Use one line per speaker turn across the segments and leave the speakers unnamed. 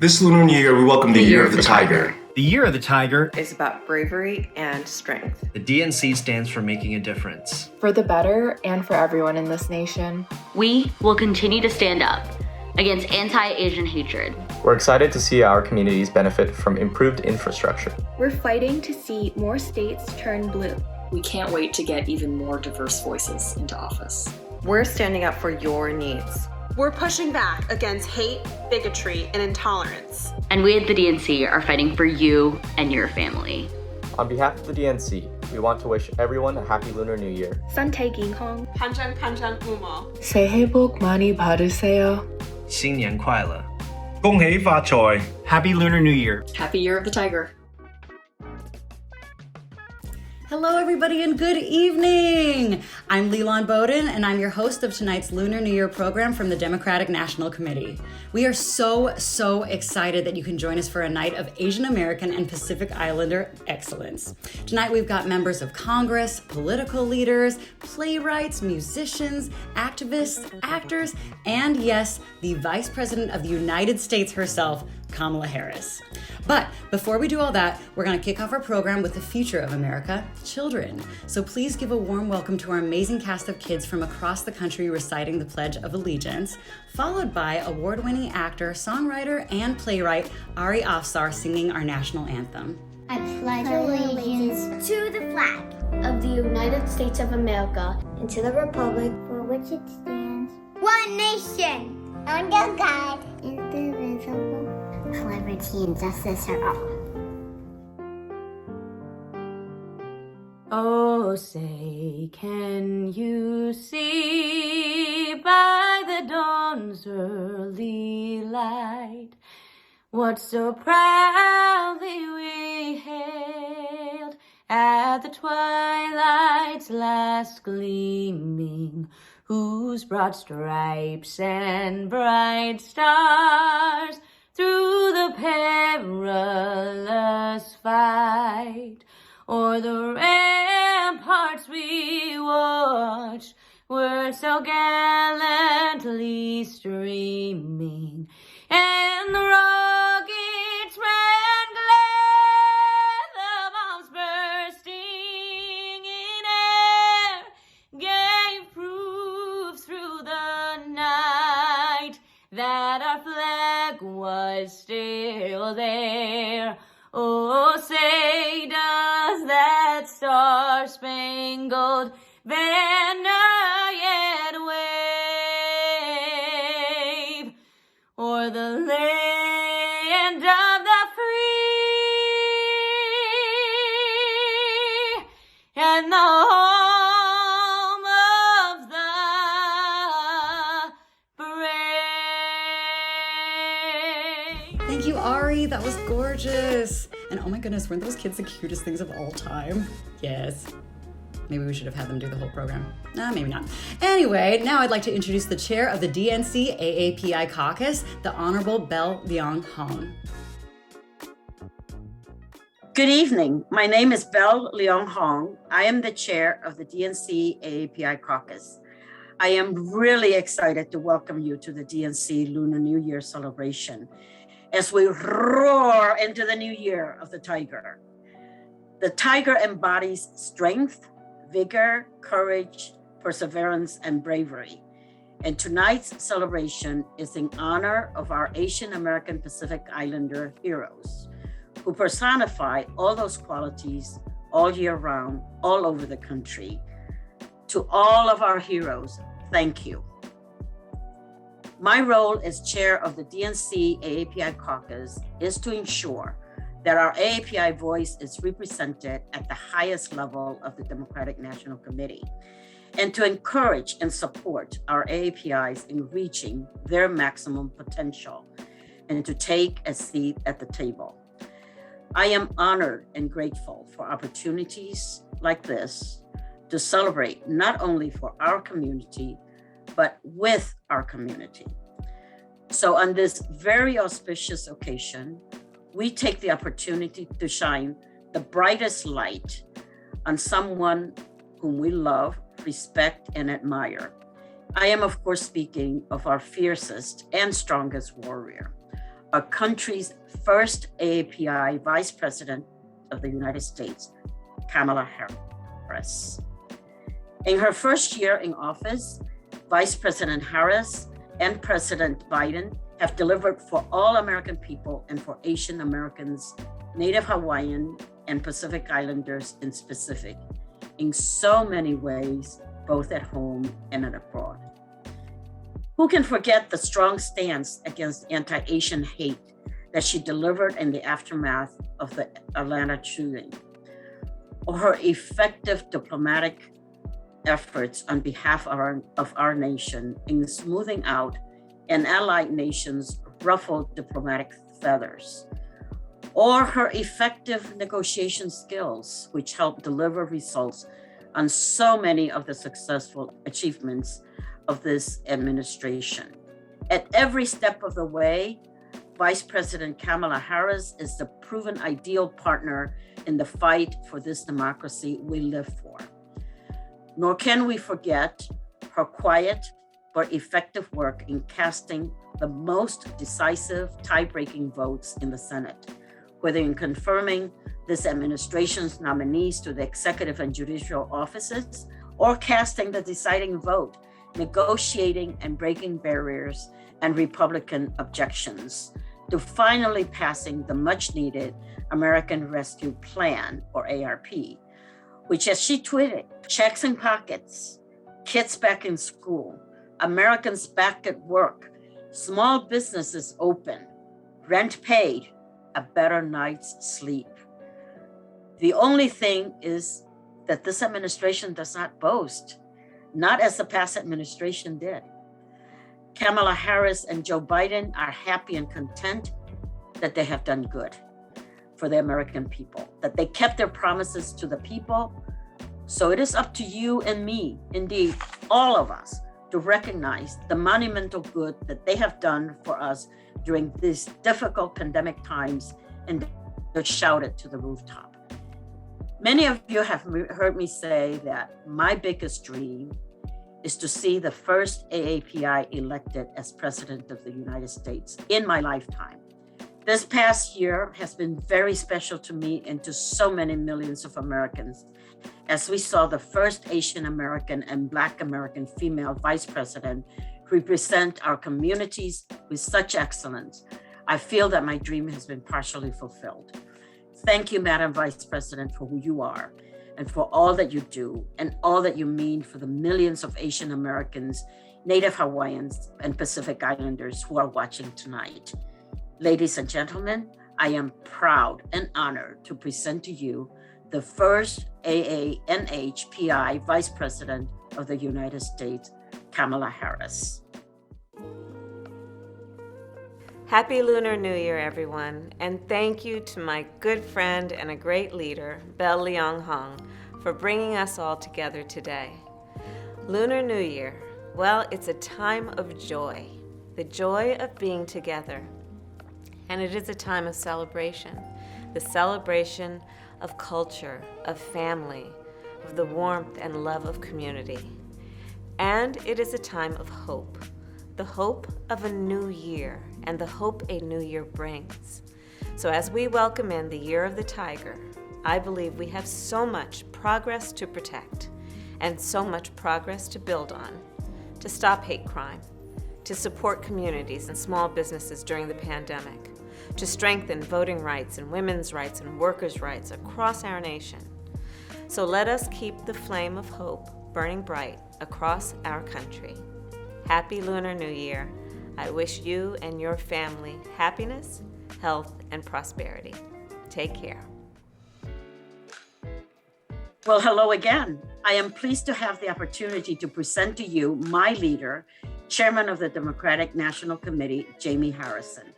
This Lunar New Year, we welcome the Year of the Tiger.
The Year of the Tiger
is about bravery and strength.
The DNC stands for making a difference.
For the better and for everyone in this nation.
We will continue to stand up against anti-Asian hatred.
We're excited to see our communities benefit from improved infrastructure.
We're fighting to see more states turn blue.
We can't wait to get even more diverse voices into office.
We're standing up for your needs.
We're pushing back against hate, bigotry, and intolerance.
And we at the DNC are fighting for you and your family.
On behalf of the DNC, we want to wish everyone a happy Lunar New Year.
Santay Ging Hong.
Panjang Panjang Umo.
새해 복 많이 받으세요.
新年快乐.
恭喜发财. Happy Lunar New Year.
Happy Year of the Tiger.
Hello, everybody, and good evening. I'm Lilan Bowden, and I'm your host of tonight's Lunar New Year program from the Democratic National Committee. We are so excited that you can join us for a night of Asian American and Pacific Islander excellence. Tonight, we've got members of Congress, political leaders, playwrights, musicians, activists, actors, and yes, the Vice President of the United States herself, Kamala Harris. But before we do all that, we're going to kick off our program with the future of America, children. So please give a warm welcome to our amazing cast of kids from across the country reciting the Pledge of Allegiance, followed by award-winning actor, songwriter, and playwright Ari Afsar singing our national anthem.
I pledge allegiance to the flag of the United States of America and to the republic for which it stands, one nation, under God, indivisible, liberty and justice for all.
Oh, say, can you see by the dawn's early light what so proudly we hailed at the twilight's last gleaming, whose broad stripes and bright stars through the perilous fight o'er the ramparts we watched were so gallantly streaming, and the rockets ran glare, the bombs bursting in air gave proof through the night that our flag was still there. Oh, say does that star-spangled banner yet wave o'er the land of the free and the home of the brave?
Thank you, Ari. That was gorgeous. And oh my goodness, weren't those kids the cutest things of all time? Yes. Maybe we should have had them do the whole program. Maybe not. Anyway, now I'd like to introduce the chair of the DNC AAPI Caucus, the Honorable Belle Liang Hong.
Good evening. My name is Belle Liang Hong. I am the chair of the DNC AAPI Caucus. I am really excited to welcome you to the DNC Lunar New Year celebration as we roar into the new year of the tiger. The tiger embodies strength, vigor, courage, perseverance, and bravery. And tonight's celebration is in honor of our Asian American Pacific Islander heroes who personify all those qualities all year round, all over the country. To all of our heroes, thank you. My role as chair of the DNC AAPI Caucus is to ensure that our AAPI voice is represented at the highest level of the Democratic National Committee, and to encourage and support our AAPIs in reaching their maximum potential and to take a seat at the table. I am honored and grateful for opportunities like this to celebrate not only for our community, but with our community. So on this very auspicious occasion, we take the opportunity to shine the brightest light on someone whom we love, respect, and admire. I am, of course, speaking of our fiercest and strongest warrior, our country's first AAPI Vice President of the United States, Kamala Harris. In her first year in office, Vice President Harris and President Biden have delivered for all American people and for Asian Americans, Native Hawaiian, and Pacific Islanders in specific, in so many ways, both at home and abroad. Who can forget the strong stance against anti-Asian hate that she delivered in the aftermath of the Atlanta shooting, or her effective diplomatic efforts on behalf of our nation in smoothing out an allied nation's ruffled diplomatic feathers, or her effective negotiation skills, which helped deliver results on so many of the successful achievements of this administration. At every step of the way, Vice President Kamala Harris is the proven ideal partner in the fight for this democracy we live for. Nor can we forget her quiet but effective work in casting the most decisive tie-breaking votes in the Senate, whether in confirming this administration's nominees to the executive and judicial offices, or casting the deciding vote, negotiating and breaking barriers and Republican objections to finally passing the much-needed American Rescue Plan, or ARP, which, as she tweeted, checks in pockets, kids back in school, Americans back at work, small businesses open, rent paid, a better night's sleep. The only thing is that this administration does not boast, not as the past administration did. Kamala Harris and Joe Biden are happy and content that they have done good for the American people, that they kept their promises to the people. So it is up to you and me, indeed, all of us, to recognize the monumental good that they have done for us during these difficult pandemic times and to shout it to the rooftop. Many of you have heard me say that my biggest dream is to see the first AAPI elected as President of the United States in my lifetime. This past year has been very special to me and to so many millions of Americans, as we saw the first Asian American and Black American female vice president represent our communities with such excellence. I feel that my dream has been partially fulfilled. Thank you, Madam Vice President, for who you are and for all that you do and all that you mean for the millions of Asian Americans, Native Hawaiians, and Pacific Islanders who are watching tonight. Ladies and gentlemen, I am proud and honored to present to you the first AANHPI Vice President of the United States, Kamala Harris.
Happy Lunar New Year, everyone, and thank you to my good friend and a great leader, Lian Hwang, for bringing us all together today. Lunar New Year, well, it's a time of joy, the joy of being together. And it is a time of celebration, the celebration of culture, of family, of the warmth and love of community. And it is a time of hope, the hope of a new year and the hope a new year brings. So as we welcome in the Year of the Tiger, I believe we have so much progress to protect and so much progress to build on, to stop hate crime, to support communities and small businesses during the pandemic, to strengthen voting rights and women's rights and workers' rights across our nation. So let us keep the flame of hope burning bright across our country. Happy Lunar New Year. I wish you and your family happiness, health, and prosperity. Take care.
Well, hello again. I am pleased to have the opportunity to present to you my leader, Chairman of the Democratic National Committee, Jaime Harrison.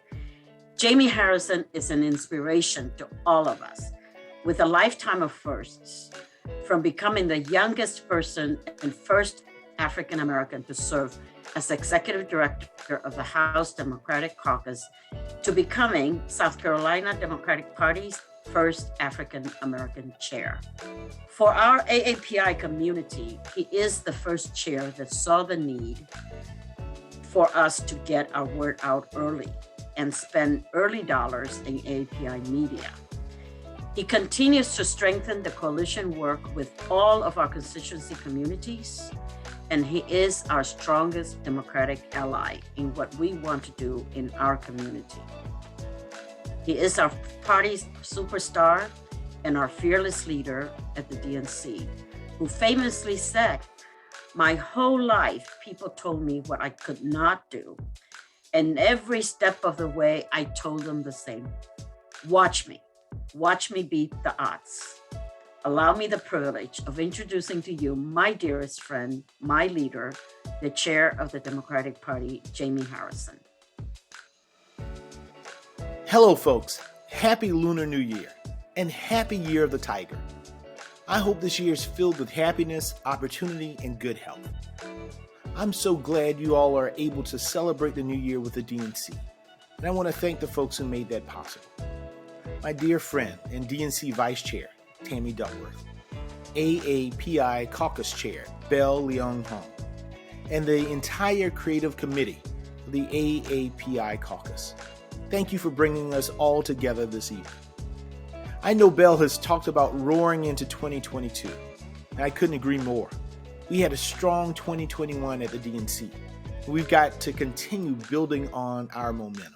Jaime Harrison is an inspiration to all of us, with a lifetime of firsts, from becoming the youngest person and first African American to serve as Executive Director of the House Democratic Caucus, to becoming South Carolina Democratic Party's first African American chair. For our AAPI community, he is the first chair that saw the need for us to get our word out early and spend early dollars in AAPI media. He continues to strengthen the coalition work with all of our constituency communities, and he is our strongest Democratic ally in what we want to do in our community. He is our party's superstar and our fearless leader at the DNC, who famously said, "My whole life, people told me what I could not do. And every step of the way, I told them the same. Watch me beat the odds." Allow me the privilege of introducing to you my dearest friend, my leader, the chair of the Democratic Party, Jaime Harrison.
Hello, folks. Happy Lunar New Year and happy Year of the Tiger. I hope this year is filled with happiness, opportunity, and good health. I'm so glad you all are able to celebrate the new year with the DNC, and I want to thank the folks who made that possible. My dear friend and DNC Vice Chair, Tammy Duckworth, AAPI Caucus Chair, Lian Hwang, and the entire creative committee of the AAPI Caucus. Thank you for bringing us all together this evening. I know Belle has talked about roaring into 2022, and I couldn't agree more. We had a strong 2021 at the DNC, and we've got to continue building on our momentum.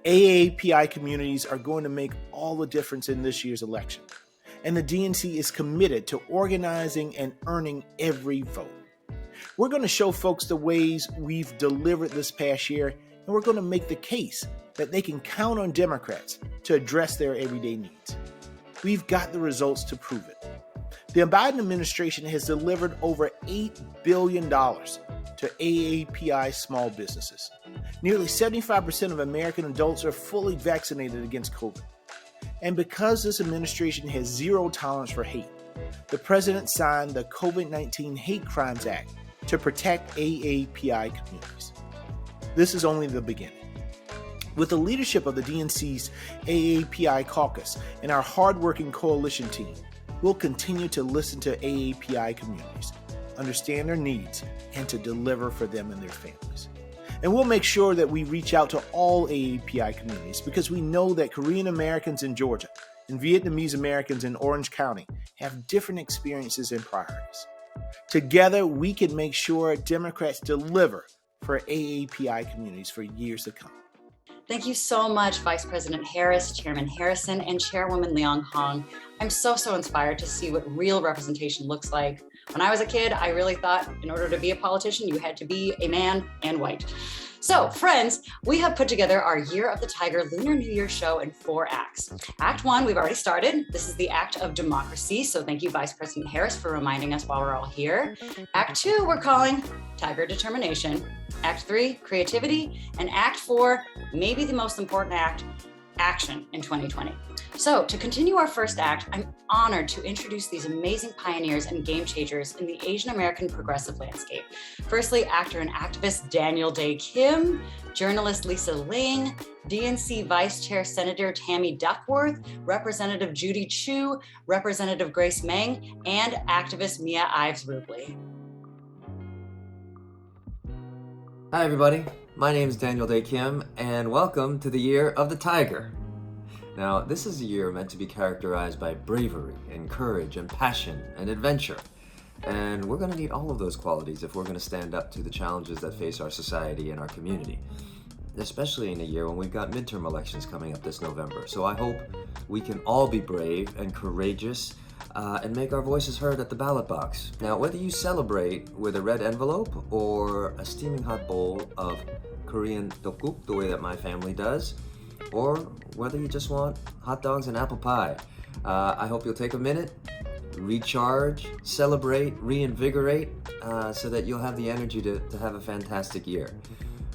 AAPI communities are going to make all the difference in this year's election, and the DNC is committed to organizing and earning every vote. We're going to show folks the ways we've delivered this past year, and we're going to make the case that they can count on Democrats to address their everyday needs. We've got the results to prove it. The Biden administration has delivered over $8 billion to AAPI small businesses. Nearly 75% of American adults are fully vaccinated against COVID. And because this administration has zero tolerance for hate, the president signed the COVID-19 Hate Crimes Act to protect AAPI communities. This is only the beginning. With the leadership of the DNC's AAPI Caucus and our hardworking coalition team, we'll continue to listen to AAPI communities, understand their needs, and to deliver for them and their families. And we'll make sure that we reach out to all AAPI communities because we know that Korean Americans in Georgia and Vietnamese Americans in Orange County have different experiences and priorities. Together, we can make sure Democrats deliver for AAPI communities for years to come.
Thank you so much, Vice President Harris, Chairman Harrison, and Chairwoman Lian Hwang. I'm so inspired to see what real representation looks like. When I was a kid, I really thought in order to be a politician, you had to be a man and white. So, friends, we have put together our Year of the Tiger Lunar New Year show in 4 acts. Act 1, we've already started. This is the act of democracy. So thank you, Vice President Harris, for reminding us while we're all here. Act 2, we're calling Tiger Determination. Act 3, creativity. And Act 4, maybe the most important act, action in 2020. So to continue our first act, I'm honored to introduce these amazing pioneers and game changers in the Asian American progressive landscape. Firstly, actor and activist Daniel Dae Kim, journalist Lisa Ling, DNC Vice Chair Senator Tammy Duckworth, Representative Judy Chu, Representative Grace Meng, and activist Mia Ives Rubley.
Hi everybody, my name is Daniel Dae Kim, and welcome to the Year of the Tiger. Now, this is a year meant to be characterized by bravery and courage and passion and adventure. And we're going to need all of those qualities if we're going to stand up to the challenges that face our society and our community, especially in a year when we've got midterm elections coming up this November. So I hope we can all be brave and courageous and make our voices heard at the ballot box. Now, whether you celebrate with a red envelope or a steaming hot bowl of Korean tteokguk, the way that my family does, or whether you just want hot dogs and apple pie, I hope you'll take a minute, recharge, celebrate, reinvigorate, so that you'll have the energy to have a fantastic year.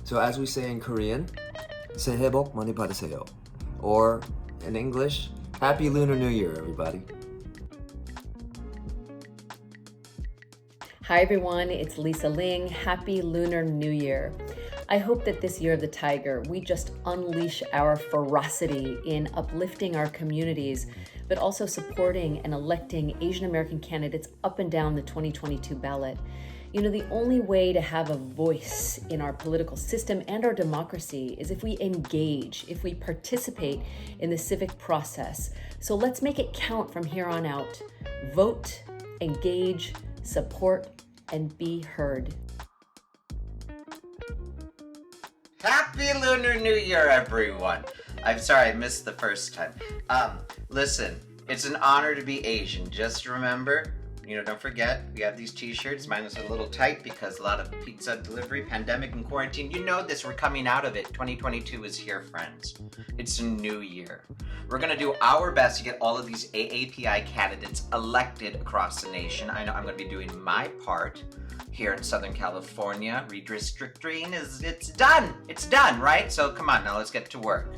So as we say in Korean, 새해 복 많이 받으세요. Or in English, Happy Lunar New Year, everybody.
Hi everyone, it's Lisa Ling. Happy Lunar New Year. I hope that this Year of the Tiger, we just unleash our ferocity in uplifting our communities, but also supporting and electing Asian American candidates up and down the 2022 ballot. You know, the only way to have a voice in our political system and our democracy is if we engage, if we participate in the civic process. So let's make it count from here on out. Vote, engage, support, and be heard.
Happy Lunar New Year, everyone. I'm sorry, I missed the first time. Listen, it's an honor to be Asian. Just remember, don't forget, we have these t-shirts. Mine is a little tight because a lot of pizza delivery, pandemic, and quarantine. You know this, we're coming out of it. 2022 is here, friends. It's a new year. We're gonna do our best to get all of these AAPI candidates elected across the nation. I know I'm gonna be doing my part here in Southern California. Redistricting it's done. It's done, right? So come on, now let's get to work.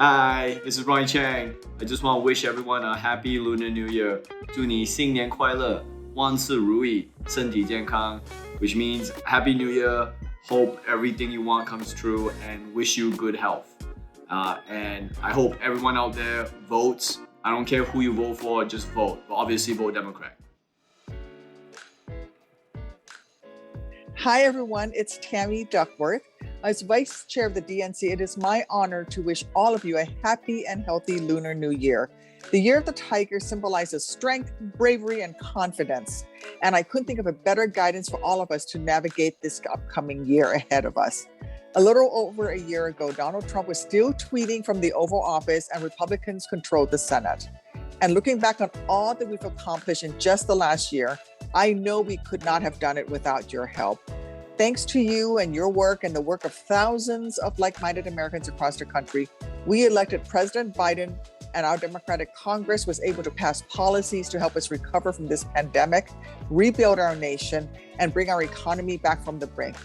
Hi, this is Ronnie Chang. I just want to wish everyone a happy Lunar New Year. 祝你新年快乐，万事如意，身体健康. Which means Happy New Year. Hope everything you want comes true and wish you good health. And I hope everyone out there votes. I don't care who you vote for, just vote. But obviously vote Democrat.
Hi everyone, it's Tammy Duckworth. As Vice Chair of the DNC, it is my honor to wish all of you a happy and healthy Lunar New Year. The Year of the Tiger symbolizes strength, bravery, and confidence. And I couldn't think of a better guidance for all of us to navigate this upcoming year ahead of us. A little over a year ago, Donald Trump was still tweeting from the Oval Office and Republicans controlled the Senate. And looking back on all that we've accomplished in just the last year, I know we could not have done it without your help. Thanks to you and your work and the work of thousands of like-minded Americans across the country, we elected President Biden, and our Democratic Congress was able to pass policies to help us recover from this pandemic, rebuild our nation, and bring our economy back from the brink.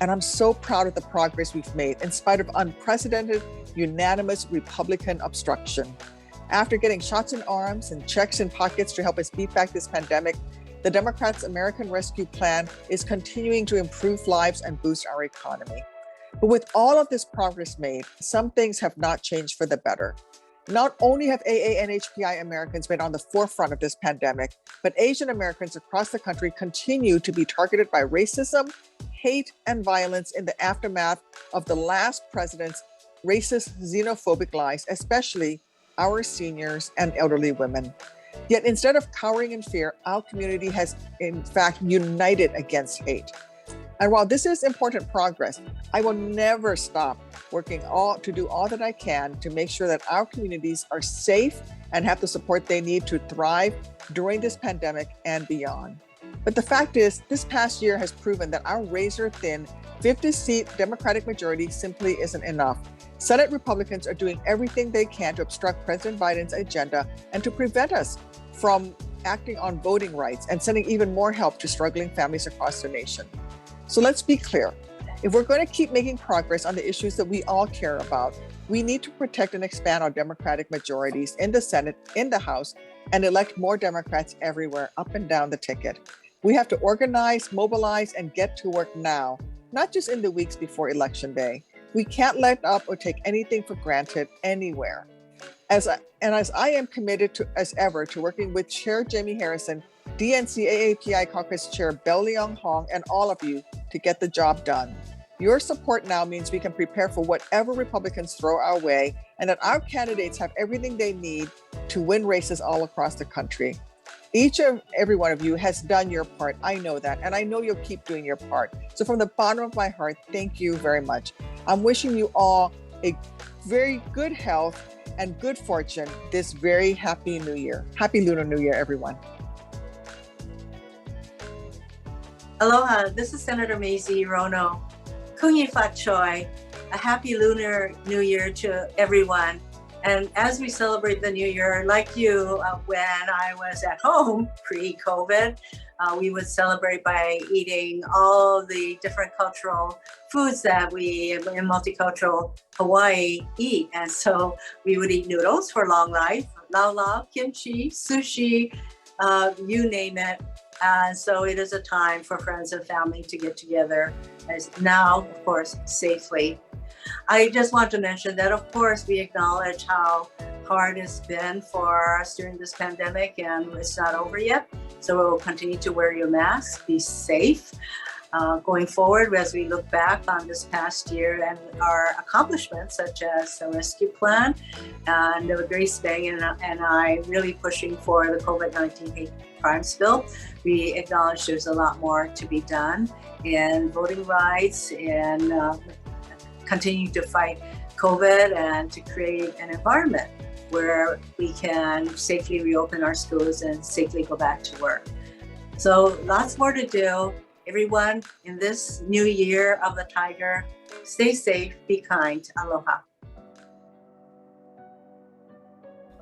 And I'm so proud of the progress we've made in spite of unprecedented, unanimous Republican obstruction. After getting shots in arms and checks in pockets to help us beat back this pandemic, the Democrats' American Rescue Plan is continuing to improve lives and boost our economy. But with all of this progress made, some things have not changed for the better. Not only have AA and HPI Americans been on the forefront of this pandemic, but Asian Americans across the country continue to be targeted by racism, hate, and violence in the aftermath of the last president's racist, xenophobic lies, especially our seniors and elderly women. Yet instead of cowering in fear, our community has in fact united against hate. And while this is important progress, I will never stop working to do all that I can to make sure that our communities are safe and have the support they need to thrive during this pandemic and beyond. But the fact is, this past year has proven that our razor-thin 50-seat Democratic majority simply isn't enough. Senate Republicans are doing everything they can to obstruct President Biden's agenda and to prevent us from acting on voting rights and sending even more help to struggling families across the nation. So let's be clear. If we're going to keep making progress on the issues that we all care about, we need to protect and expand our Democratic majorities in the Senate, in the House, and elect more Democrats everywhere, up and down the ticket. We have to organize, mobilize, and get to work now, not just in the weeks before Election Day. We can't let up or take anything for granted anywhere. As I am committed to, as ever, to working with Chair Jaime Harrison DNC AAPI Caucus Chair Lian Hwang, and all of you to get the job done. Your support now means we can prepare for whatever Republicans throw our way, and that our candidates have everything they need to win races all across the country. Each and every one of you has done your part. I know that, and I know you'll keep doing your part. So from the bottom of my heart, thank you very much. I'm wishing you all a very good health and good fortune this very happy New Year. Happy Lunar New Year, everyone.
Aloha, this is Senator Mazie Hirono. Kunyi Fa Choi, a happy Lunar New Year to everyone. And as we celebrate the New Year, like you, when I was at home pre-COVID, we would celebrate by eating all the different cultural foods that we in multicultural Hawaii eat. And so we would eat noodles for long life, lau lau, kimchi, sushi, you name it. And so it is a time for friends and family to get together, as now, of course, safely. I just want to mention that, of course, we acknowledge how hard it's been for us during this pandemic, and it's not over yet. So we'll continue to wear your mask, be safe. Going forward, as we look back on this past year and our accomplishments, such as the rescue plan, and Grace Meng and I really pushing for the COVID-19 hate crimes bill, we acknowledge there's a lot more to be done in voting rights and continue to fight COVID and to create an environment where we can safely reopen our schools and safely go back to work. So lots more to do. Everyone, in this new year of the Tiger, stay safe, be kind. Aloha.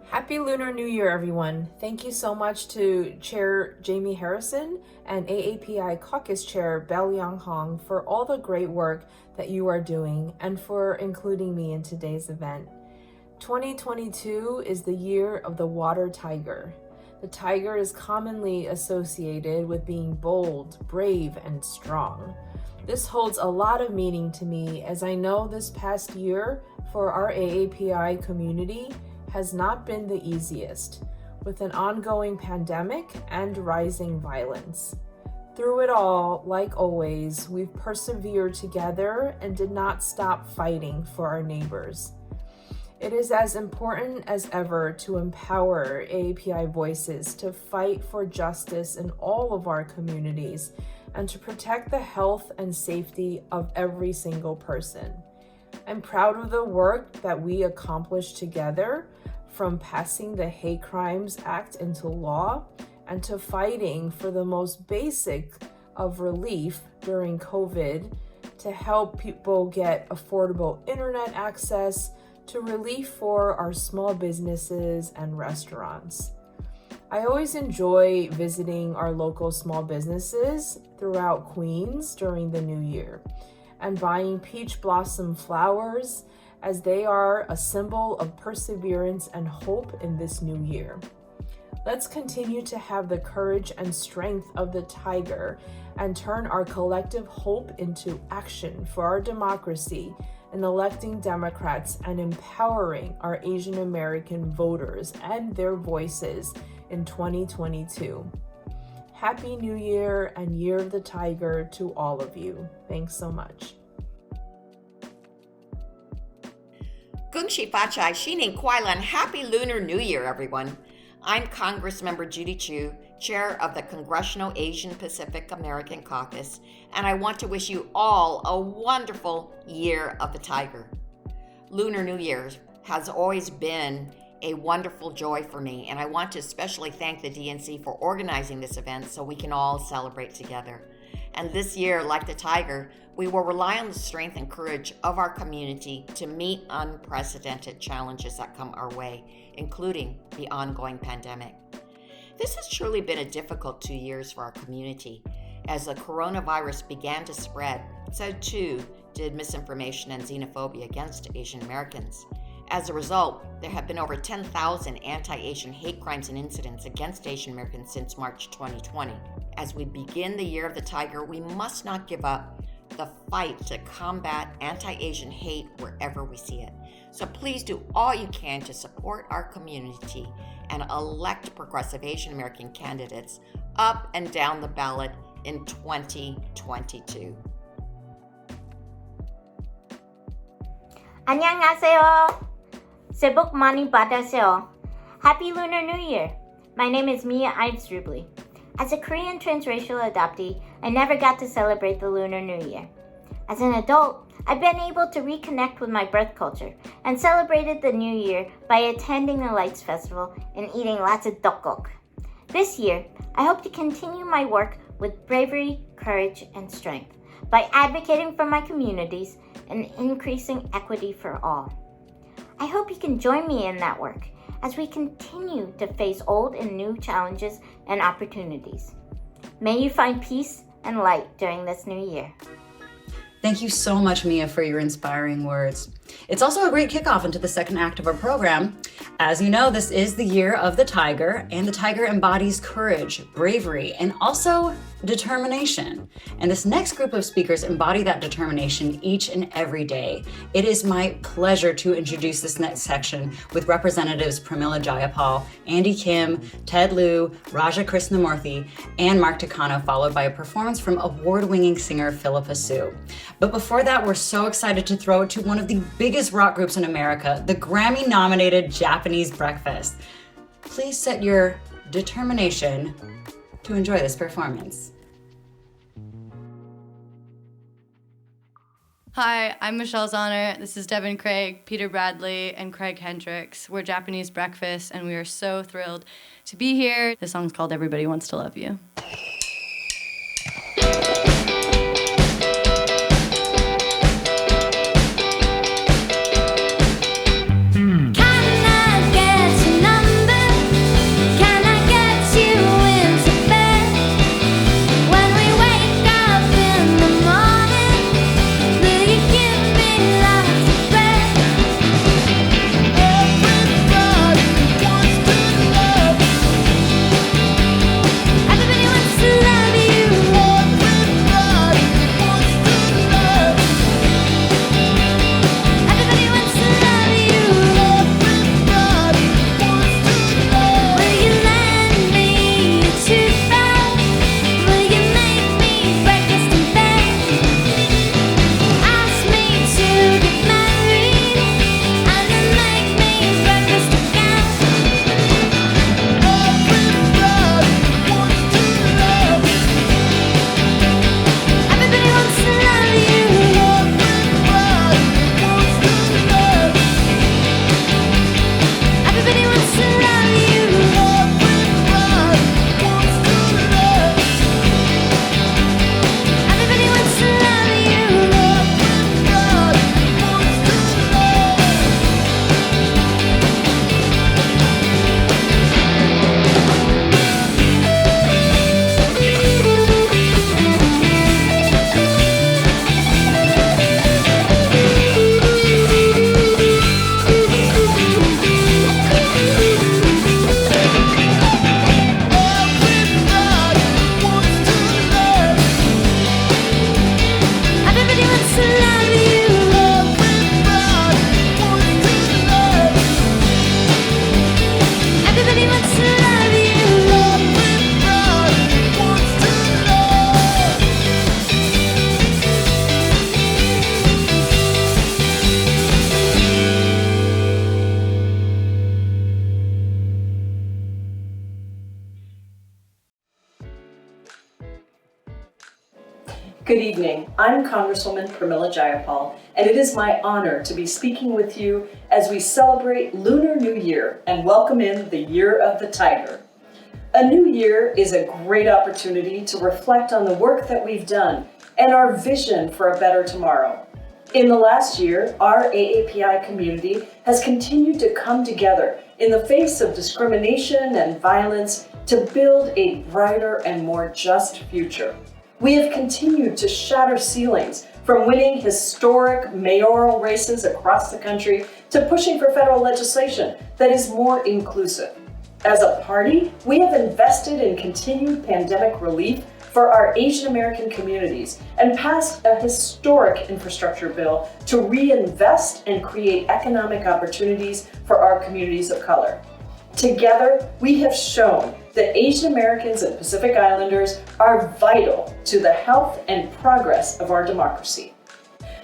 Happy Lunar New Year, everyone. Thank you so much to Chair Jaime Harrison and AAPI Caucus Chair Lian Hwang for all the great work that you are doing and for including me in today's event. 2022 is the year of the water tiger. The tiger is commonly associated with being bold, brave, and strong. This holds a lot of meaning to me, as I know this past year for our AAPI community has not been the easiest, with an ongoing pandemic and rising violence. Through it all, like always, we've persevered together and did not stop fighting for our neighbors. It is as important as ever to empower AAPI voices to fight for justice in all of our communities and to protect the health and safety of every single person. I'm proud of the work that we accomplished together, from passing the Hate Crimes Act into law and to fighting for the most basic of relief during COVID to help people get affordable internet access, to relief for our small businesses and restaurants. I always enjoy visiting our local small businesses throughout Queens during the new year and buying peach blossom flowers, as they are a symbol of perseverance and hope in this new year. Let's continue to have the courage and strength of the tiger and turn our collective hope into action for our democracy in electing Democrats and empowering our Asian American voters and their voices in 2022. Happy New Year and Year of the Tiger to all of you. Thanks so much.
Gungshi Fachai, Shinin Kwailan, Happy Lunar New Year, everyone. I'm Congressmember Judy Chu, Chair of the Congressional Asian Pacific American Caucus, and I want to wish you all a wonderful Year of the Tiger. Lunar New Year has always been a wonderful joy for me, and I want to especially thank the DNC for organizing this event so we can all celebrate together. And this year, like the tiger, we will rely on the strength and courage of our community to meet unprecedented challenges that come our way, including the ongoing pandemic. This has truly been a difficult 2 years for our community. As the coronavirus began to spread, so too did misinformation and xenophobia against Asian Americans. As a result, there have been over 10,000 anti-Asian hate crimes and incidents against Asian Americans since March 2020. As we begin the Year of the Tiger, we must not give up, the fight to combat anti-Asian hate wherever we see it. So please do all you can to support our community and elect progressive Asian American candidates up and down the ballot in 2022.
안녕하세요. 새해 복 많이 받으세요. Happy Lunar New Year. My name is Mia Ives Rubley. As a Korean transracial adoptee, I never got to celebrate the Lunar New Year. As an adult, I've been able to reconnect with my birth culture and celebrated the New Year by attending the Lights Festival and eating lots of tteokguk. This year, I hope to continue my work with bravery, courage, and strength by advocating for my communities and increasing equity for all. I hope you can join me in that work as we continue to face old and new challenges and opportunities. May you find peace and light during this new year.
Thank you so much, Mia, for your inspiring words. It's also a great kickoff into the second act of our program. As you know, this is the year of the tiger, and the tiger embodies courage, bravery, and also determination. And this next group of speakers embody that determination each and every day. It is my pleasure to introduce this next section with Representatives Pramila Jayapal, Andy Kim, Ted Lieu, Raja Krishnamurthy, and Mark Takano, followed by a performance from award-winning singer Phillipa Soo. But before that, we're so excited to throw it to one of the biggest rock groups in America, the Grammy-nominated Japanese Breakfast. Please set your determination to enjoy this performance.
Hi, I'm Michelle Zahner. This is Devin Craig, Peter Bradley, and Craig Hendricks. We're Japanese Breakfast, and we are so thrilled to be here. The song's called Everybody Wants to Love You.
Good evening. I'm Congresswoman Pramila Jayapal, and it is my honor to be speaking with you as we celebrate Lunar New Year and welcome in the Year of the Tiger. A new year is a great opportunity to reflect on the work that we've done and our vision for a better tomorrow. In the last year, our AAPI community has continued to come together in the face of discrimination and violence to build a brighter and more just future. We have continued to shatter ceilings, from winning historic mayoral races across the country to pushing for federal legislation that is more inclusive. As a party, we have invested in continued pandemic relief for our Asian American communities and passed a historic infrastructure bill to reinvest and create economic opportunities for our communities of color. Together, we have shown that Asian Americans and Pacific Islanders are vital to the health and progress of our democracy.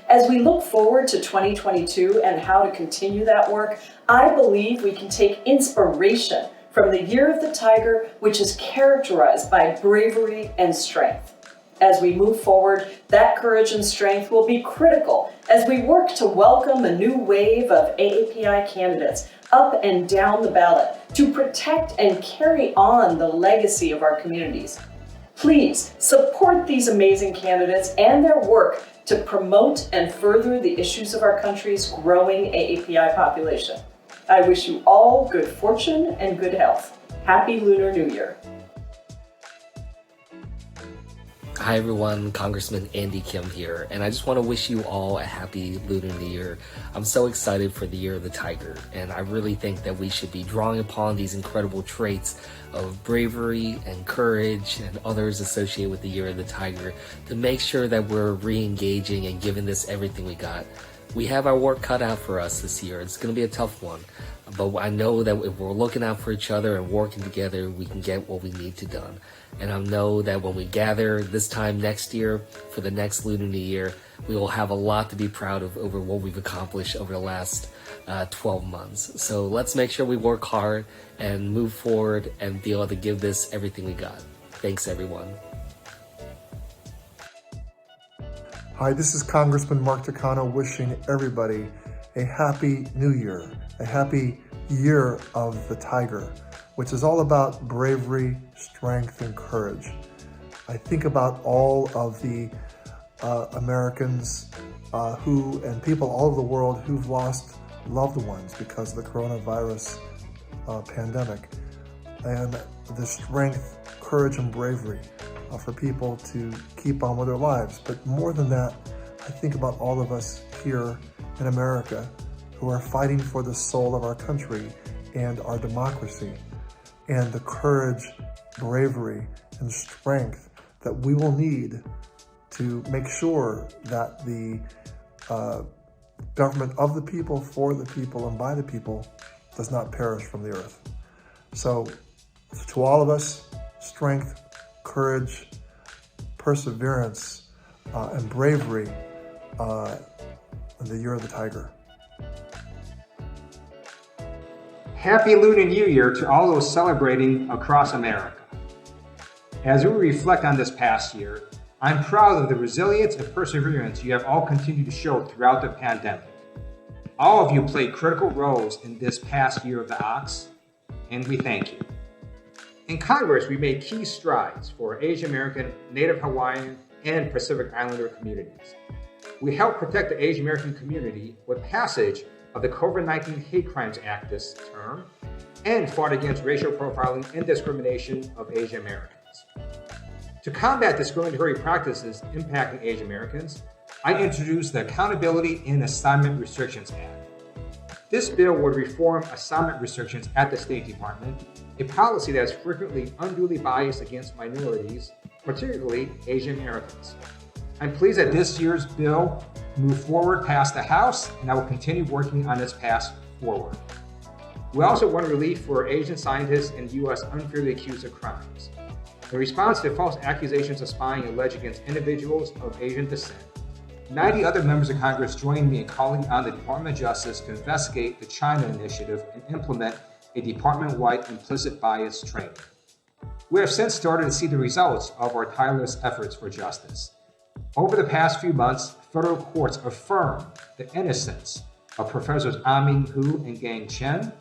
As we look forward to 2022 and how to continue that work, I believe we can take inspiration from the Year of the Tiger, which is characterized by bravery and strength. As we move forward, that courage and strength will be critical as we work to welcome a new wave of AAPI candidates up and down the ballot to protect and carry on the legacy of our communities. Please support these amazing candidates and their work to promote and further the issues of our country's growing AAPI population. I wish you all good fortune and good health. Happy Lunar New Year.
Hi everyone, Congressman Andy Kim here, and I just want to wish you all a happy Lunar New Year. I'm so excited for the Year of the Tiger, and I really think that we should be drawing upon these incredible traits of bravery and courage and others associated with the Year of the Tiger to make sure that we're re-engaging and giving this everything we got. We have our work cut out for us this year. It's going to be a tough one, but I know that if we're looking out for each other and working together, we can get what we need to done. And I know that when we gather this time next year for the next Lunar New Year, we will have a lot to be proud of over what we've accomplished over the last 12 months. So let's make sure we work hard and move forward and be able to give this everything we got. Thanks, everyone.
Hi, this is Congressman Mark Takano wishing everybody a happy New Year, a happy Year of the Tiger, which is all about bravery, strength, and courage. I think about all of the Americans and people all over the world who've lost loved ones because of the coronavirus pandemic, and the strength, courage, and bravery for people to keep on with their lives. But more than that, I think about all of us here in America who are fighting for the soul of our country and our democracy, and the courage, bravery, and strength that we will need to make sure that the government of the people, for the people, and by the people does not perish from the earth. So to all of us, strength, courage, perseverance, and bravery in the Year of the Tiger.
Happy Lunar New Year to all those celebrating across America. As we reflect on this past year, I'm proud of the resilience and perseverance you have all continued to show throughout the pandemic. All of you played critical roles in this past year of the Ox, and we thank you. In Congress, we made key strides for Asian American, Native Hawaiian, and Pacific Islander communities. We helped protect the Asian American community with passage of the COVID-19 Hate Crimes Act this term, and fought against racial profiling and discrimination of Asian Americans. To combat discriminatory practices impacting Asian Americans, I introduced the Accountability and Assignment Restrictions Act. This bill would reform assignment restrictions at the State Department, a policy that is frequently unduly biased against minorities, particularly Asian Americans. I'm pleased that this year's bill moved forward past the House, and I will continue working on its path forward. We also want relief for Asian scientists in the U.S. unfairly accused of crimes. In response to false accusations of spying alleged against individuals of Asian descent, 90 other members of Congress joined me in calling on the Department of Justice to investigate the China Initiative and implement a department-wide implicit bias training. We have since started to see the results of our tireless efforts for justice. Over the past few months, federal courts affirmed the innocence of Professors Ming Hu and Gang Chen.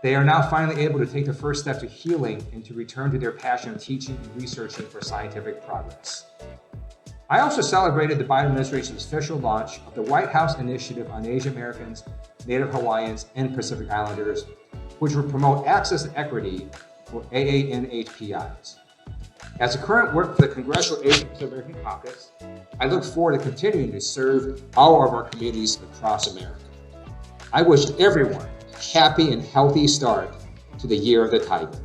They are now finally able to take the first step to healing and to return to their passion of teaching and researching for scientific progress. I also celebrated the Biden administration's official launch of the White House Initiative on Asian Americans, Native Hawaiians, and Pacific Islanders, which will promote access and equity for AANHPIs. As the current work for the Congressional Asian Pacific American Caucus, I look forward to continuing to serve all of our communities across America. I wish everyone a happy and healthy start to the Year of the Tiger.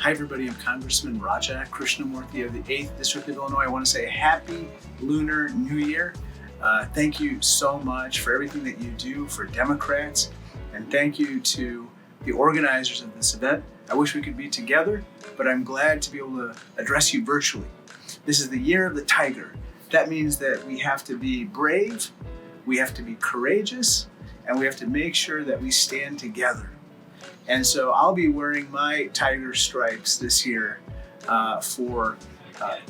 Hi everybody, I'm Congressman Raja Krishnamurthy of the 8th District of Illinois. I want to say Happy Lunar New Year. Thank you so much for everything that you do for Democrats, and thank you to the organizers of this event. I wish we could be together, but I'm glad to be able to address you virtually. This is the year of the tiger. That means that we have to be brave, we have to be courageous, and we have to make sure that we stand together. And so I'll be wearing my tiger stripes this year for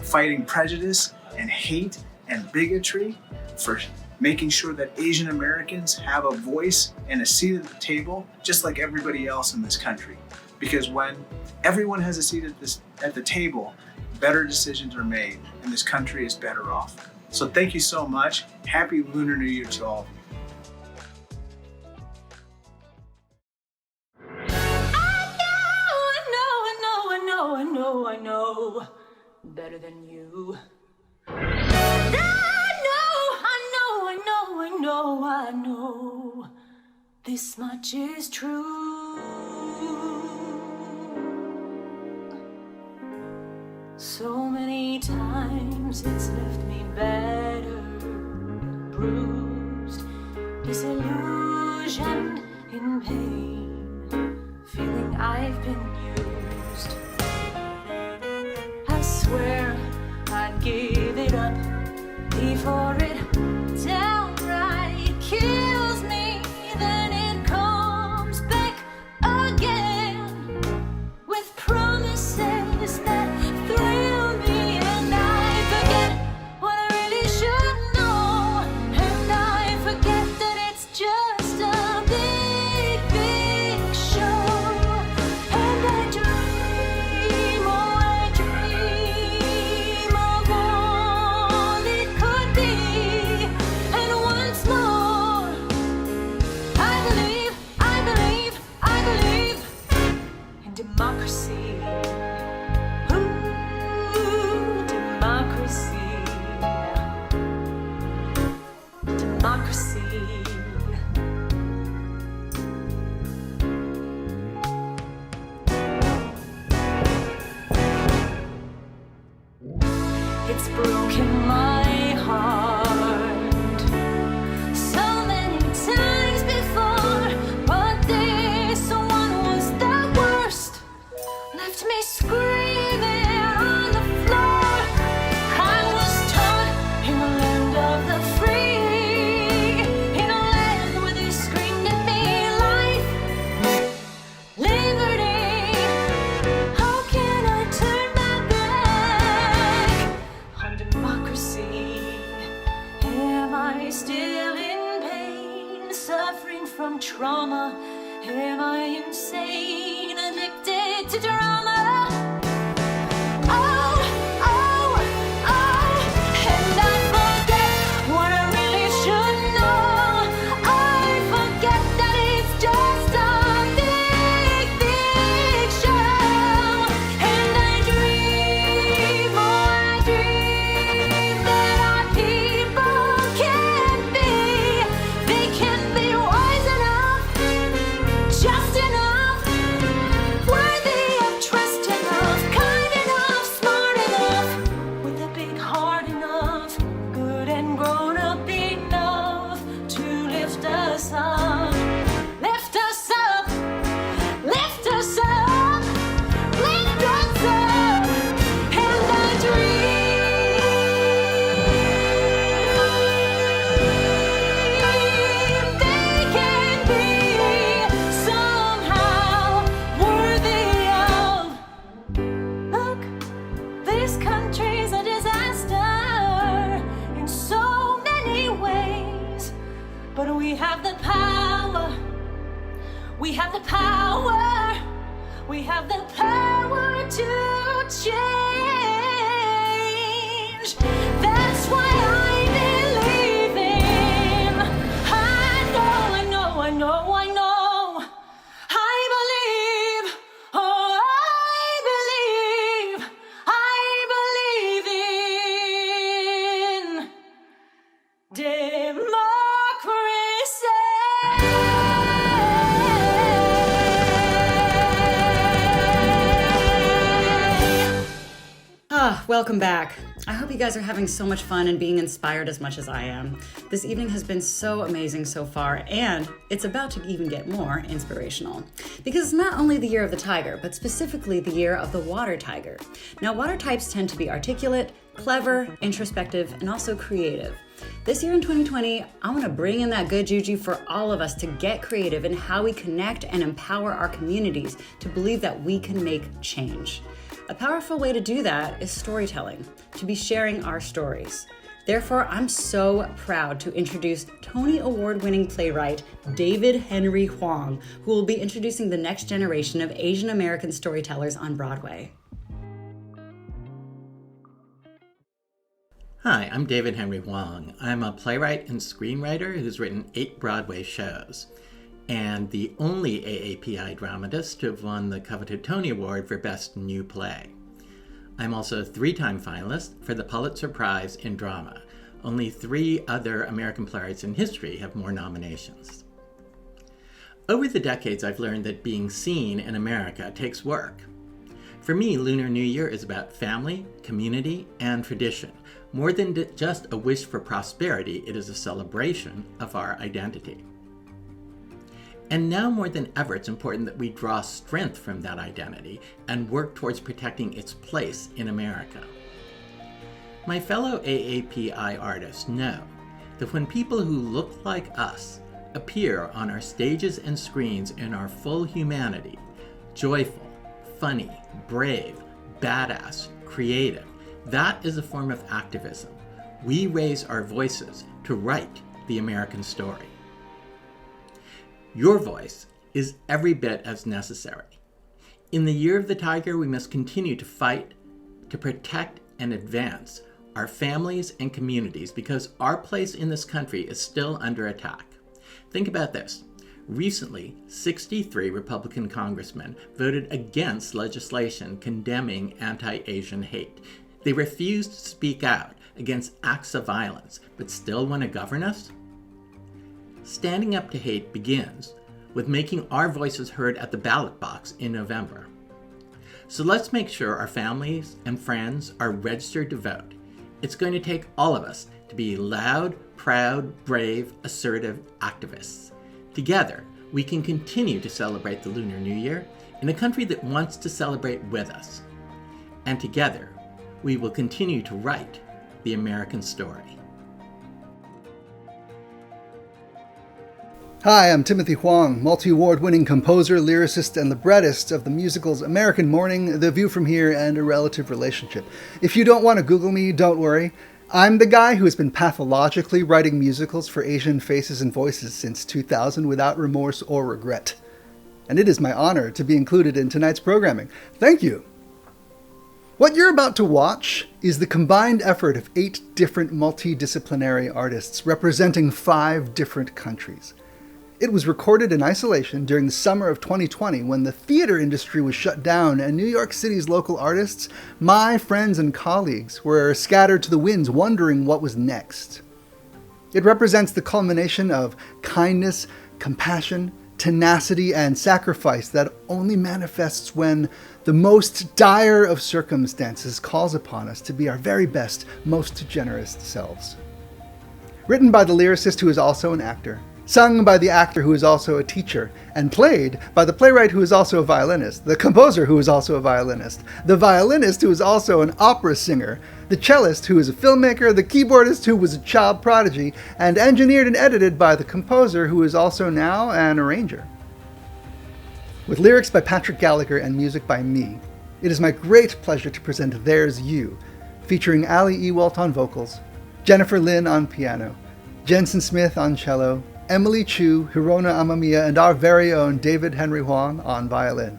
fighting prejudice and hate and bigotry, for making sure that Asian Americans have a voice and a seat at the table, just like everybody else in this country. Because when everyone has a seat at the table, better decisions are made and this country is better off. So thank you so much. Happy Lunar New Year to all of you.
I know better than you. I know this much is true. So many times it's left me battered, bruised, disillusioned, in pain, feeling I've been used. I swear I'd give it up before it downright kills me. Then it comes back again with promises that thrill me, and I forget what I really should know, and I forget that it's just a big, big show, and I dream, oh I dream of all it could be, and once more I believe in democracy. Ooh, democracy. Democracy. It's broken my heart so many times before, but this one was the worst. Left me screaming on the floor. I was taught in the land of the free, in a land where they screamed at me life, liberty. How can I turn my back on democracy? Am I still in pain, suffering from trauma? Am I insane, addicted to drama? Oh, and I forget what I really should know. I forget that it's just a big, big show, and I dream, oh I dream that our people can be, they can be wise enough, just enough, worthy of trust enough, kind enough, smart enough, with a big heart enough, good and grown up enough to lift us up, lift us up, lift us up, lift us up, and I dream they can be somehow worthy of. Look, this country's a disaster in so many ways, but we have the power, we have the power, we have the power to change. That's why I believe in. I know. I believe. Oh, I believe in democracy.
Welcome back. I hope you guys are having so much fun and being inspired as much as I am. This evening has been so amazing so far, and it's about to even get more inspirational. Because it's not only the year of the tiger, but specifically the year of the water tiger. Now, water types tend to be articulate, clever, introspective, and also creative. This year in 2020, I want to bring in that good juju for all of us to get creative in how we connect and empower our communities to believe that we can make change. A powerful way to do that is storytelling, to be sharing our stories. Therefore, I'm so proud to introduce Tony Award-winning playwright David Henry Hwang, who will be introducing the next generation of Asian American storytellers on Broadway.
Hi, I'm David Henry Hwang. I'm a playwright and screenwriter who's written 8 Broadway shows, and the only AAPI dramatist to have won the coveted Tony Award for Best New Play. I'm also a 3-time finalist for the Pulitzer Prize in Drama. Only 3 other American playwrights in history have more nominations. Over the decades, I've learned that being seen in America takes work. For me, Lunar New Year is about family, community, and tradition. More than just a wish for prosperity, it is a celebration of our identity. And now more than ever, it's important that we draw strength from that identity and work towards protecting its place in America. My fellow AAPI artists know that when people who look like us appear on our stages and screens in our full humanity, joyful, funny, brave, badass, creative, that is a form of activism. We raise our voices to write the American story. Your voice is every bit as necessary. In the year of the tiger, we must continue to fight, to protect and advance our families and communities because our place in this country is still under attack. Think about this. Recently, 63 Republican congressmen voted against legislation condemning anti-Asian hate. They refused to speak out against acts of violence, but still want to govern us? Standing up to hate begins with making our voices heard at the ballot box in November. So let's make sure our families and friends are registered to vote. It's going to take all of us to be loud, proud, brave, assertive activists. Together, we can continue to celebrate the Lunar New Year in a country that wants to celebrate with us. And together, we will continue to write the American story.
Hi, I'm Timothy Huang, multi-award winning composer, lyricist, and librettist of the musicals American Morning, The View from Here, and A Relative Relationship. If you don't want to Google me, don't worry. I'm the guy who has been pathologically writing musicals for Asian faces and voices since 2000 without remorse or regret. And it is my honor to be included in tonight's programming. Thank you. What you're about to watch is the combined effort of 8 different multidisciplinary artists representing 5 different countries. It was recorded in isolation during the summer of 2020 when the theater industry was shut down and New York City's local artists, my friends and colleagues, were scattered to the winds wondering what was next. It represents the culmination of kindness, compassion, tenacity, and sacrifice that only manifests when the most dire of circumstances calls upon us to be our very best, most generous selves. Written by the lyricist who is also an actor, sung by the actor who is also a teacher, and played by the playwright who is also a violinist, the composer who is also a violinist, the violinist who is also an opera singer, the cellist who is a filmmaker, the keyboardist who was a child prodigy, and engineered and edited by the composer who is also now an arranger. With lyrics by Patrick Gallagher and music by me, it is my great pleasure to present There's You, featuring Ali Ewalt on vocals, Jennifer Lin on piano, Jensen Smith on cello, Emily Chu, Hirona Amamiya, and our very own David Henry Hwang on violin.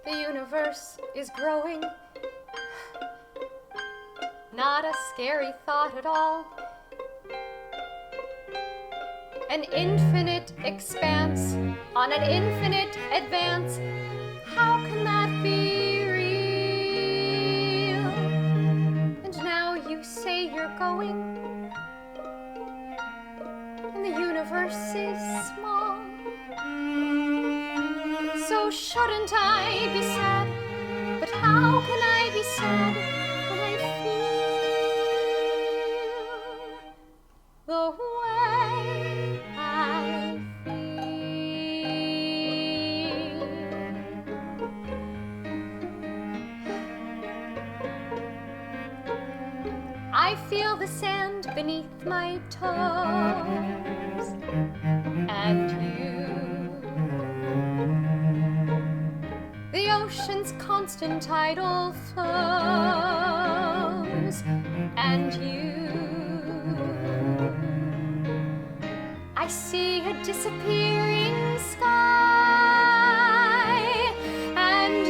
The universe is growing. Not a scary thought at all. An infinite expanse on an infinite advance. How can that be real? And now you say you're going, and the universe is small. So shouldn't I be sad? But how can I be sad when I feel the way I feel? I feel the sand beneath my toes, and the ocean's constant tidal flows, and I see a disappearing sky, and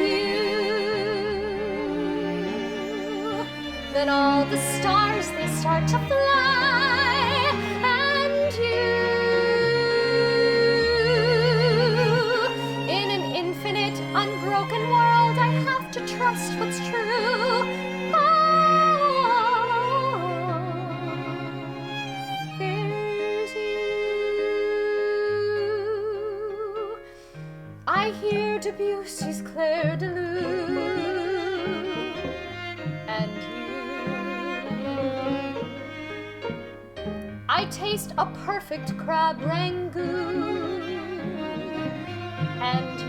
then all the stars, they start to fly, and in an infinite, unbroken world, I have to trust what's true. There's you. I hear Debussy's Clair de Lune, and I taste a perfect crab rangoon, and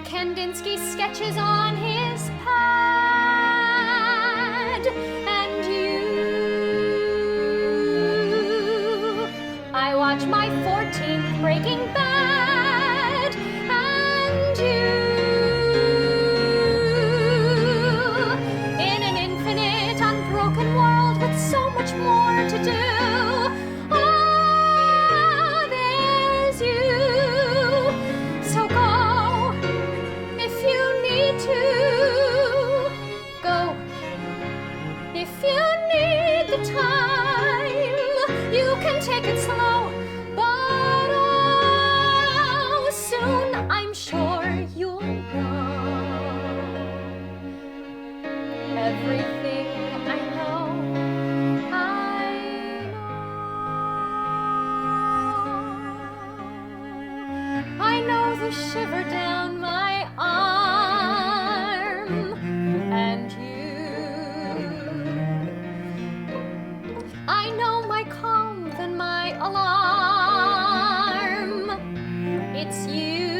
Kandinsky sketches on his pad, and I watch my 14th Breaking Bad, and in an infinite, unbroken world with so much more to do. There's you. So go if you need to. Go if you need the time. You can take it slow, but oh, soon I'm sure you'll know everything I know. I know the shiver down my arm, and I know my calm than my alarm. It's you.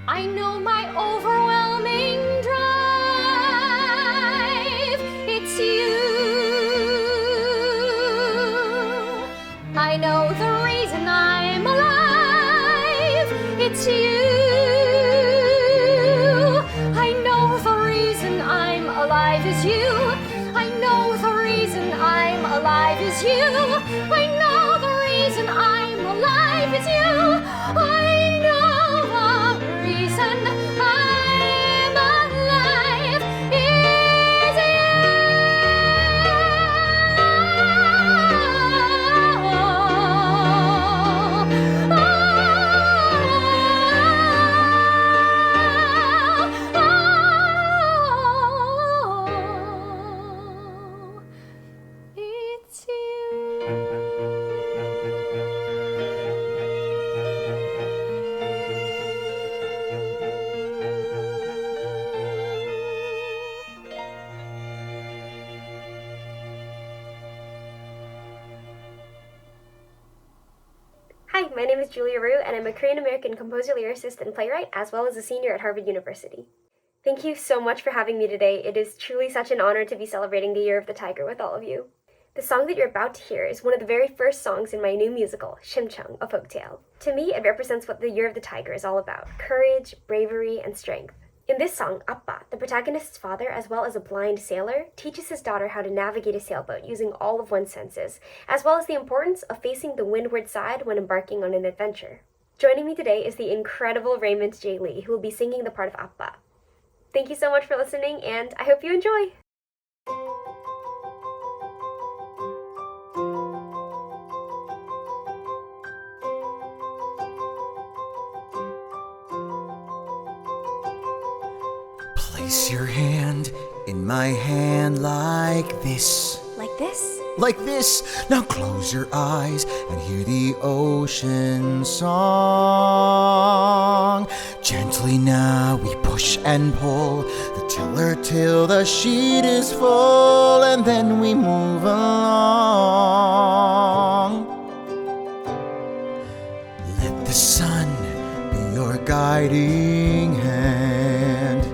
I know my overwhelming drive. It's you. I know the reason I'm alive. It's you. I know the reason I'm alive is you. I know the reason I'm alive is you. I know the reason I'm alive is you. I know the reason I'm alive is It's
Hi, my name is Julia Rue, and I'm a Korean-American composer, lyricist, and playwright, as well as a senior at Harvard University. Thank you so much for having me today. It is truly such an honor to be celebrating the Year of the Tiger with all of you. The song that you're about to hear is one of the very first songs in my new musical, Shimcheong, A Folktale. To me, it represents what the Year of the Tiger is all about: courage, bravery, and strength. In this song, Appa, the protagonist's father, as well as a blind sailor, teaches his daughter how to navigate a sailboat using all of one's senses, as well as the importance of facing the windward side when embarking on an adventure. Joining me today is the incredible Raymond J. Lee, who will be singing the part of Appa. Thank you so much for listening, and I hope you enjoy!
Place your hand in my hand like this.
Like this?
like this. Now close your eyes and hear the ocean song. Gently now we push and pull the tiller till the sheet is full, and then we move along. Let the sun be your guiding hand.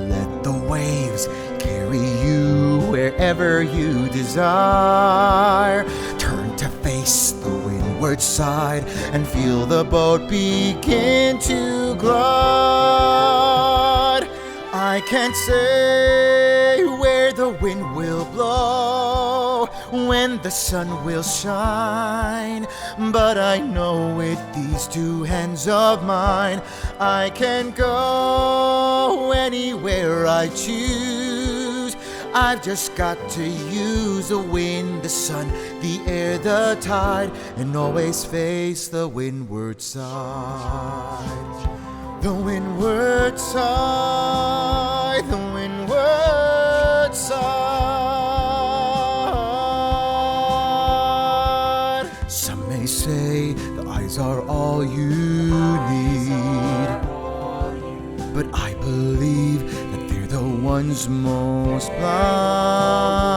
Let the waves carry you wherever you desire. Turn to face the windward side and feel the boat begin to glide. I can't say where the wind will blow, when the sun will shine, but I know with these two hands of mine I can go anywhere I choose. I've just got to use the wind, the sun, the air, the tide, and always face the windward side. The windward side, the windward side. Some may say the eyes are all you need, but I believe that they're the ones most blind.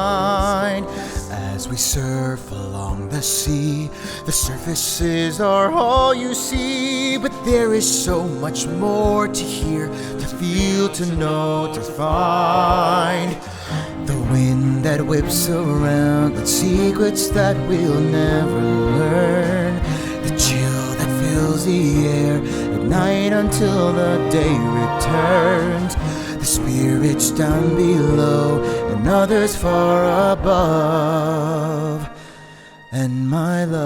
As we surf along the sea, the surfaces are all you see, but there is so much more to hear, to feel, to know, to find. The wind that whips around with secrets that we'll never learn. The chill that fills the air at night until the day returns. The spirits down below and others far above. And my love,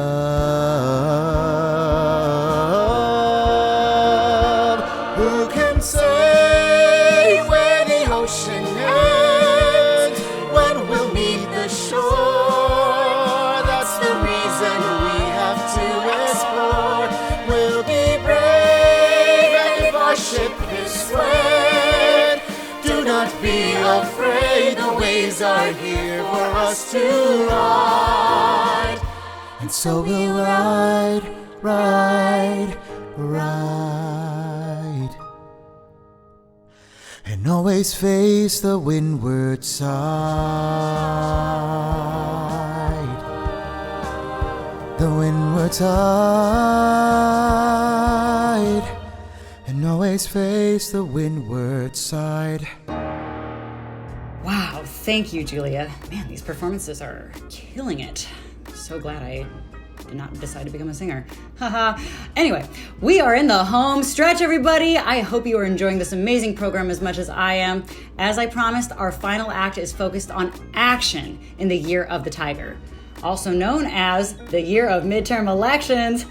who can say where the ocean ends, when we'll meet the shore? That's the reason we have to explore. We'll be brave, and if our ship is swayed, do not be afraid, the waves are here for us to ride. And so we'll ride, ride, ride, and always face the windward side. The windward side, and always face the windward side.
Wow, thank you, Julia. Man, these performances are killing it. So glad I did not decide to become a singer. Haha. Anyway, we are in the home stretch, everybody. I hope you are enjoying this amazing program as much as I am. As I promised, our final act is focused on action in the Year of the Tiger, also known as the year of midterm elections.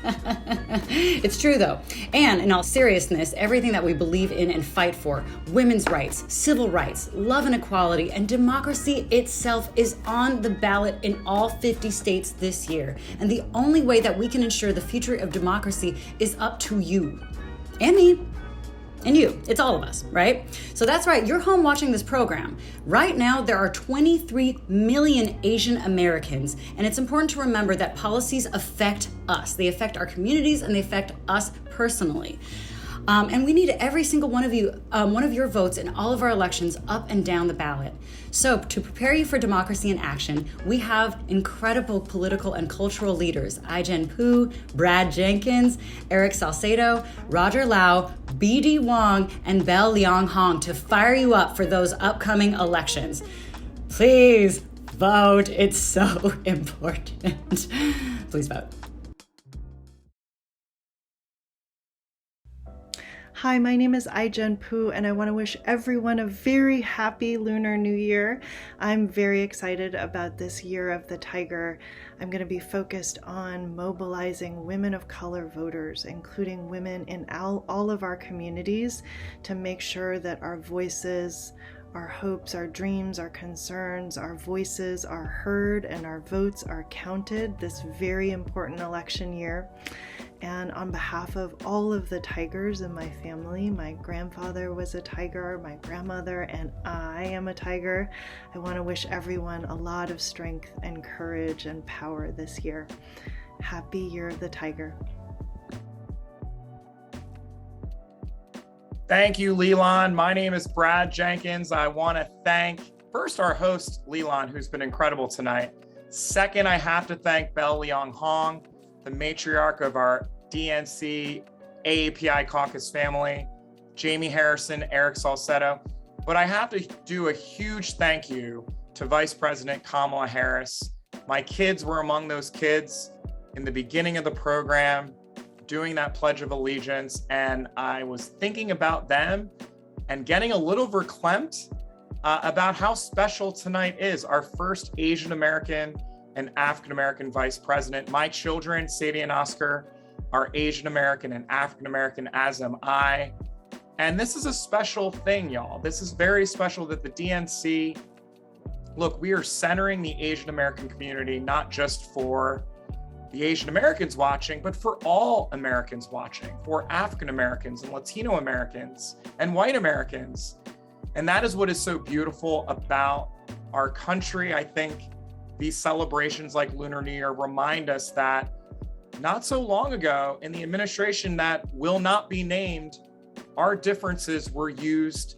It's true though. And in all seriousness, everything that we believe in and fight for, women's rights, civil rights, love and equality, and democracy itself is on the ballot in all 50 states this year. And the only way that we can ensure the future of democracy is up to you and me. And you, it's all of us, right? So that's right, you're home watching this program. Right now, there are 23 million Asian Americans, and it's important to remember that policies affect us. They affect our communities, and they affect us personally. And we need every single one of you, one of your votes in all of our elections up and down the ballot. So to prepare you for democracy in action, we have incredible political and cultural leaders, Ai-jen Poo, Brad Jenkins, Eric Salcedo, Roger Lau, B.D. Wong, and Bell Liang Hong to fire you up for those upcoming elections. Please vote. It's so important. Please vote.
Hi, my name is Ai-jen Poo, and I want to wish everyone a very happy Lunar New Year. I'm very excited about this Year of the Tiger. I'm going to be focused on mobilizing women of color voters, including women in all of our communities, to make sure that our voices our hopes, our dreams, our concerns, our voices are heard, and our votes are counted this very important election year. And on behalf of all of the tigers in my family, my grandfather was a tiger, my grandmother, and I am a tiger, I want to wish everyone a lot of strength and courage and power this year. Happy Year of the Tiger.
Thank you, Lilan. My name is Brad Jenkins. I want to thank first our host, Lilan, who's been incredible tonight. Second, I have to thank Belle Liang Hong, the matriarch of our DNC AAPI Caucus family, Jaime Harrison, Eric Salcedo. But I have to do a huge thank you to Vice President Kamala Harris. My kids were among those kids in the beginning of the program, doing that Pledge of Allegiance, and I was thinking about them and getting a little verklempt about how special tonight is. Our first Asian American and African American Vice President. My children, Sadie and Oscar, are Asian American and African American, as am I. And this is a special thing, y'all. This is very special that the DNC, look, we are centering the Asian American community, not just for the Asian Americans watching, but for all Americans watching, for African Americans and Latino Americans and white Americans. And that is what is so beautiful about our country. I think these celebrations like Lunar New Year remind us that not so long ago in the administration that will not be named, our differences were used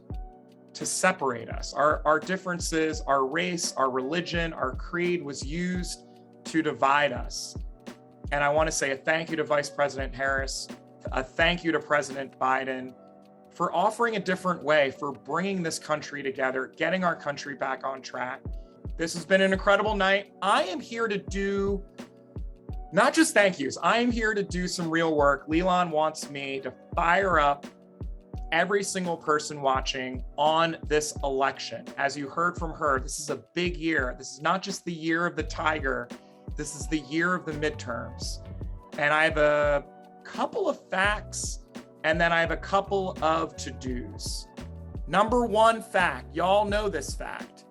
to separate us. Our differences, our race, our religion, our creed was used to divide us. And I want to say a thank you to Vice President Harris, a thank you to President Biden for offering a different way, for bringing this country together, getting our country back on track. This has been an incredible night. I am here to do not just thank yous, I am here to do some real work. Lilan wants me to fire up every single person watching on this election. As you heard from her, this is a big year. This is not just the year of the tiger. This is the year of the midterms. And I have a couple of facts, and then I have a couple of to-dos. Number one fact, y'all know this fact.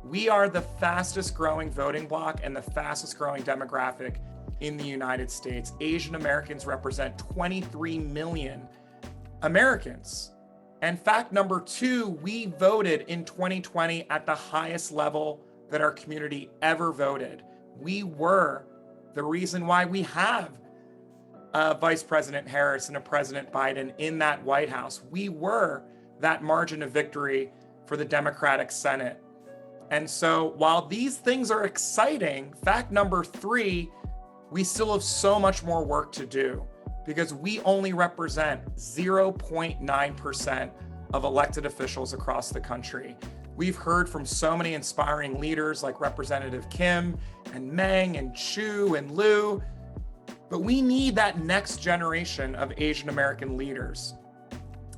We are the fastest growing voting bloc and the fastest growing demographic in the United States. Asian Americans represent 23 million Americans. And fact number two, we voted in 2020 at the highest level that our community ever voted. We were the reason why we have Vice President Harris and a President Biden in that White House. We were that margin of victory for the Democratic Senate. And so while these things are exciting, fact number three, we still have so much more work to do because we only represent 0.9% of elected officials across the country. We've heard from so many inspiring leaders like Representative Kim and Meng and Chu and Lieu, but we need that next generation of Asian American leaders.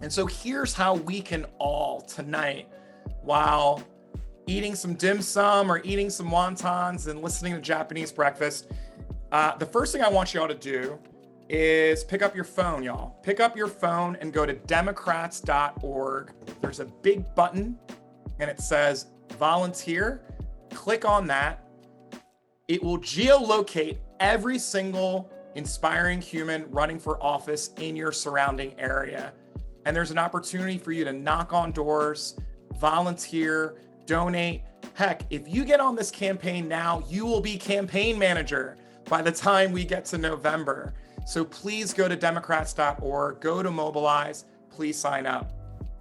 And so here's how we can all tonight, while eating some dim sum or eating some wontons and listening to Japanese breakfast, the first thing I want you all to do is pick up your phone, y'all. Pick up your phone and go to democrats.org. There's a big button and it says volunteer. Click on that. It will geolocate every single inspiring human running for office in your surrounding area. And there's an opportunity for you to knock on doors, volunteer, donate. Heck, if you get on this campaign now, you will be campaign manager by the time we get to November. So please go to democrats.org, go to Mobilize, please sign up.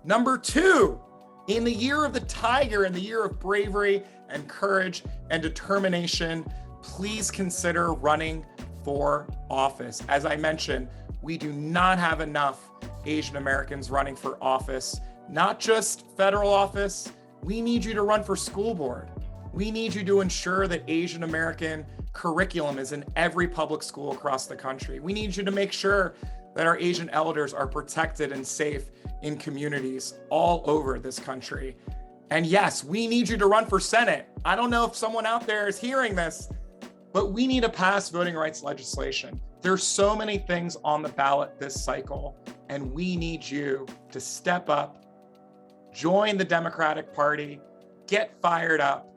Number two, in the year of the tiger, in the year of bravery and courage and determination, please consider running for office. As I mentioned, we do not have enough Asian Americans running for office, not just federal office. We need you to run for school board. We need you to ensure that Asian American curriculum is in every public school across the country. We need you to make sure that our Asian elders are protected and safe in communities all over this country. And yes, we need you to run for Senate. I don't know if someone out there is hearing this, but we need to pass voting rights legislation. There's so many things on the ballot this cycle, and we need you to step up, join the Democratic Party, get fired up,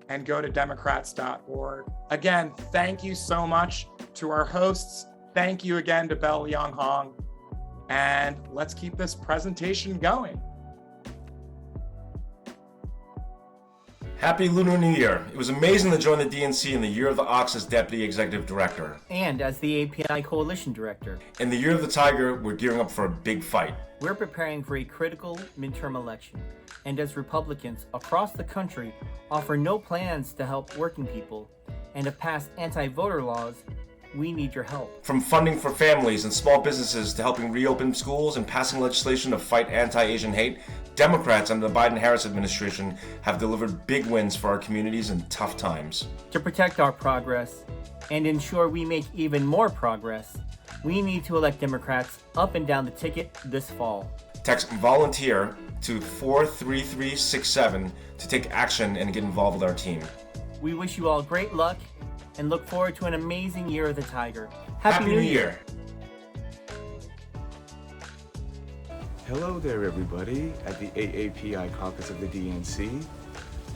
and go to Democrats.org. Again, thank you so much to our hosts. Thank you again to Lian Hwang. And let's keep this presentation going.
Happy Lunar New Year. It was amazing to join the DNC in the Year of the Ox as Deputy Executive Director.
And as the AAPI Coalition Director.
In the Year of the Tiger, we're gearing up for a big fight.
We're preparing for a critical midterm election. And as Republicans across the country offer no plans to help working people and have passed anti-voter laws, we need your help.
From funding for families and small businesses to helping reopen schools and passing legislation to fight anti-Asian hate, Democrats under the Biden-Harris administration have delivered big wins for our communities in tough times.
To protect our progress and ensure we make even more progress, we need to elect Democrats up and down the ticket this fall.
Text volunteer to 43367 to take action and get involved with our team.
We wish you all great luck and look forward to an amazing Year of the Tiger.
Happy New Year!
Hello there, everybody, at the AAPI Caucus of the DNC.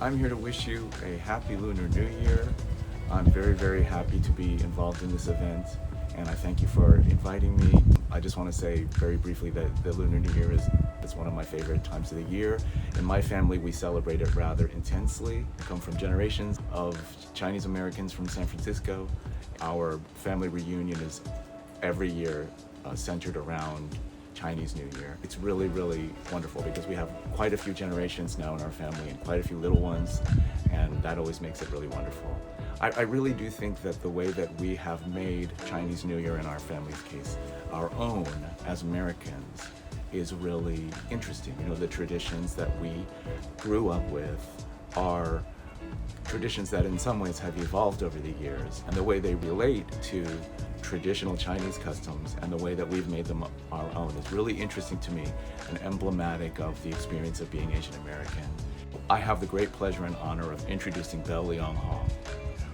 I'm here to wish you a happy Lunar New Year. I'm very, very happy to be involved in this event, and I thank you for inviting me. I just want to say very briefly that the Lunar New Year is one of my favorite times of the year. In my family, we celebrate it rather intensely. I come from generations of Chinese Americans from San Francisco. Our family reunion is every year centered around Chinese New Year. It's really, really wonderful because we have quite a few generations now in our family and quite a few little ones, and that always makes it really wonderful. I really do think that the way that we have made Chinese New Year in our family's case our own as Americans is really interesting. You know, the traditions that we grew up with are traditions that in some ways have evolved over the years, and the way they relate to traditional Chinese customs and the way that we've made them our own is really interesting to me and emblematic of the experience of being Asian American. I have the great pleasure and honor of introducing Lian Hwang,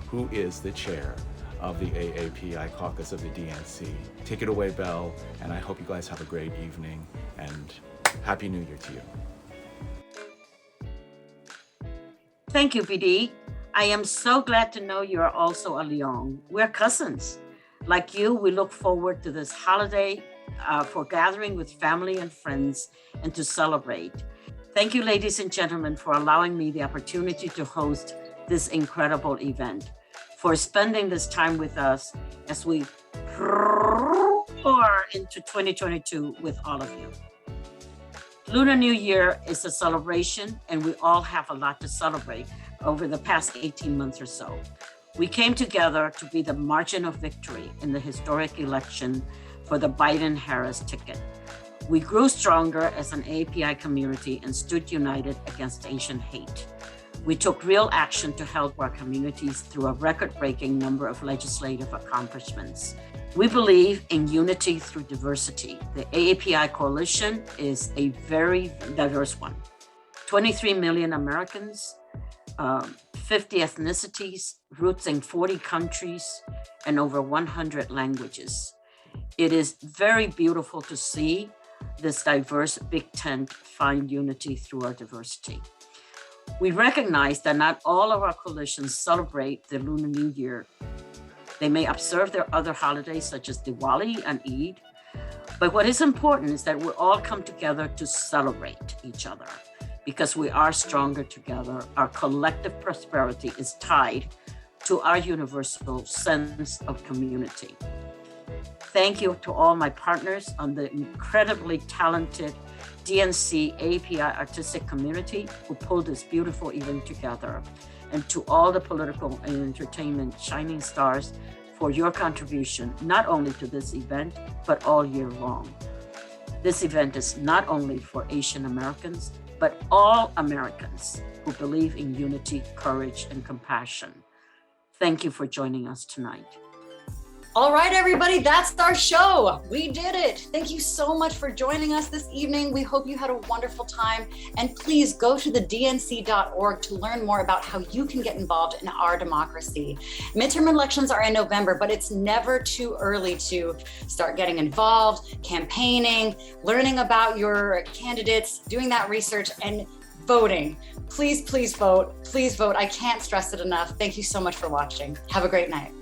who is the chair of the AAPI Caucus of the DNC. Take it away, Belle, and I hope you guys have a great evening, and Happy New Year to you.
Thank you, PD. I am so glad to know you are also a Liang. We're cousins. Like you, we look forward to this holiday for gathering with family and friends and to celebrate. Thank you, ladies and gentlemen, for allowing me the opportunity to host this incredible event, for spending this time with us as we roar into 2022 with all of you. Lunar New Year is a celebration, and we all have a lot to celebrate over the past 18 months or so. We came together to be the margin of victory in the historic election for the Biden-Harris ticket. We grew stronger as an AAPI community and stood united against Asian hate. We took real action to help our communities through a record-breaking number of legislative accomplishments. We believe in unity through diversity. The AAPI Coalition is a very diverse one. 23 million Americans, 50 ethnicities, roots in 40 countries, and over 100 languages. It is very beautiful to see this diverse big tent find unity through our diversity. We recognize that not all of our coalitions celebrate the Lunar New Year. They may observe their other holidays such as Diwali and Eid, but what is important is that we all come together to celebrate each other because we are stronger together. Our collective prosperity is tied to our universal sense of community. Thank you to all my partners on the incredibly talented DNC AAPI artistic community who pulled this beautiful event together, and to all the political and entertainment shining stars for your contribution, not only to this event, but all year long. This event is not only for Asian Americans, but all Americans who believe in unity, courage, and compassion. Thank you for joining us tonight.
All right, everybody, that's our show. We did it. Thank you so much for joining us this evening. We hope you had a wonderful time. And please go to the DNC.org to learn more about how you can get involved in our democracy. Midterm elections are in November, but it's never too early to start getting involved, campaigning, learning about your candidates, doing that research, and voting. Please, please vote. Please vote. I can't stress it enough. Thank you so much for watching. Have a great night.